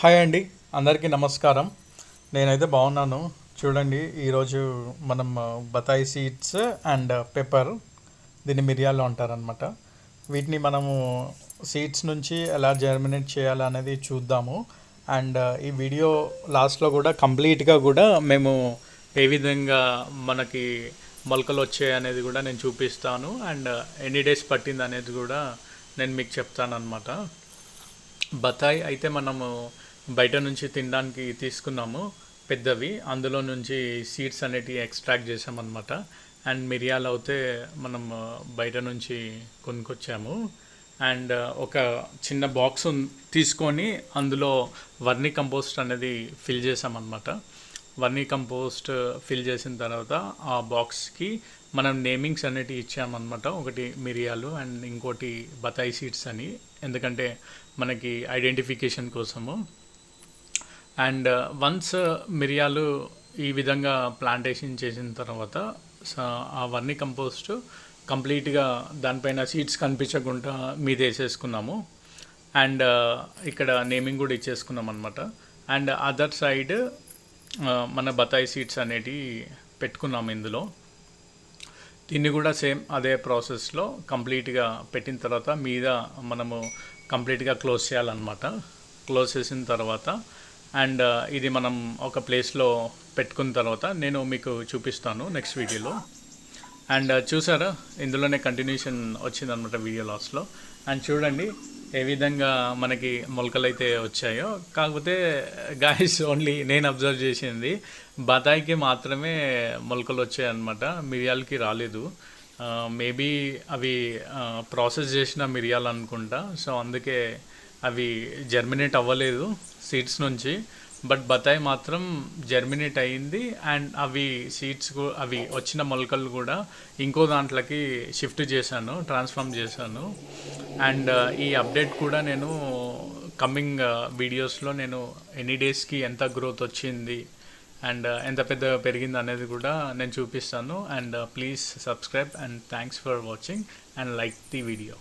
Hi అండి, అందరికీ నమస్కారం. నేనైతే బాగున్నాను. చూడండి, ఈరోజు మనం బతాయి సీడ్స్ అండ్ పెప్పర్, దీన్ని మిరియాలు అంటారనమాట. వీటిని మనము సీడ్స్ నుంచి ఎలా జర్మినేట్ చేయాలనేది చూద్దాము. అండ్ ఈ వీడియో లాస్ట్లో కూడా కంప్లీట్గా కూడా మేము ఏ విధంగా మనకి మొలకలు వచ్చాయి అనేది కూడా నేను చూపిస్తాను. అండ్ ఎన్ని డేస్ పట్టింది అనేది కూడా నేను మీకు చెప్తాను అనమాట. బత్తాయి అయితే మనము బయట నుంచి తినడానికి తీసుకున్నాము పెద్దవి, అందులో నుంచి సీడ్స్ అనేటివి ఎక్స్ట్రాక్ట్ చేసామన్నమాట. అండ్ మిరియాలు అయితే మనం బయట నుంచి కొనుక్కొచ్చాము. అండ్ ఒక చిన్న బాక్స్ తీసుకొని అందులో వర్మీ కంపోస్ట్ అనేది ఫిల్ చేసామన్నమాట. వర్మీ కంపోస్ట్ ఫిల్ చేసిన తర్వాత ఆ బాక్స్కి మనం నేమింగ్స్ అనేటివి ఇచ్చామన్నమాట. ఒకటి మిరియాలు అండ్ ఇంకోటి బతాయి సీడ్స్ అని, ఎందుకంటే మనకి ఐడెంటిఫికేషన్ కోసము. అండ్ వన్స్ మిరియాలు ఈ విధంగా ప్లాంటేషన్ చేసిన తర్వాత ఆ వర్మీ కంపోస్ట్ కంప్లీట్గా దానిపైన సీడ్స్ కనిపించకుండా మీద వేసేసుకున్నాము. అండ్ ఇక్కడ నేమింగ్ కూడా ఇచ్చేసుకున్నాం అనమాట. అండ్ అదర్ సైడ్ మన బతాయి సీడ్స్ అనేటివి పెట్టుకున్నాము ఇందులో. దీన్ని కూడా సేమ్ అదే ప్రాసెస్లో కంప్లీట్గా పెట్టిన తర్వాత మీద మనము కంప్లీట్గా క్లోజ్ చేయాలన్నమాట. క్లోజ్ చేసిన తర్వాత అండ్ ఇది మనం ఒక ప్లేస్లో పెట్టుకున్న తర్వాత నేను మీకు చూపిస్తాను నెక్స్ట్ వీడియోలో. అండ్ చూసారా, ఇందులోనే కంటిన్యూషన్ వచ్చిందనమాట వీడియో లాస్ట్లో. అండ్ చూడండి ఏ విధంగా మనకి మొలకలు అయితే వచ్చాయో. కాకపోతే గాయస్, ఓన్లీ నేను అబ్జర్వ్ చేసింది బతాయికి మాత్రమే మొలకలు వచ్చాయన్నమాట, మిరియాలకి రాలేదు. మేబీ అవి ప్రాసెస్ చేసిన మిరియాలు అనుకుంటా, సో అందుకే అవి జర్మినేట్ అవ్వలేదు సీడ్స్ నుంచి. బట్ బతాయి మాత్రం జర్మినేట్ అయ్యింది. అండ్ అవి సీడ్స్ అవి వచ్చిన మొలకలు కూడా ఇంకో దాంట్లోకి షిఫ్ట్ చేశాను, ట్రాన్స్ఫార్మ్ చేశాను. అండ్ ఈ అప్డేట్ కూడా నేను కమింగ్ వీడియోస్లో నేను ఎన్ని డేస్కి ఎంత గ్రోత్ వచ్చింది అండ్ ఎంత పెద్దగా పెరిగింది అనేది కూడా నేను చూపిస్తాను. And please subscribe and thanks for watching and like the video.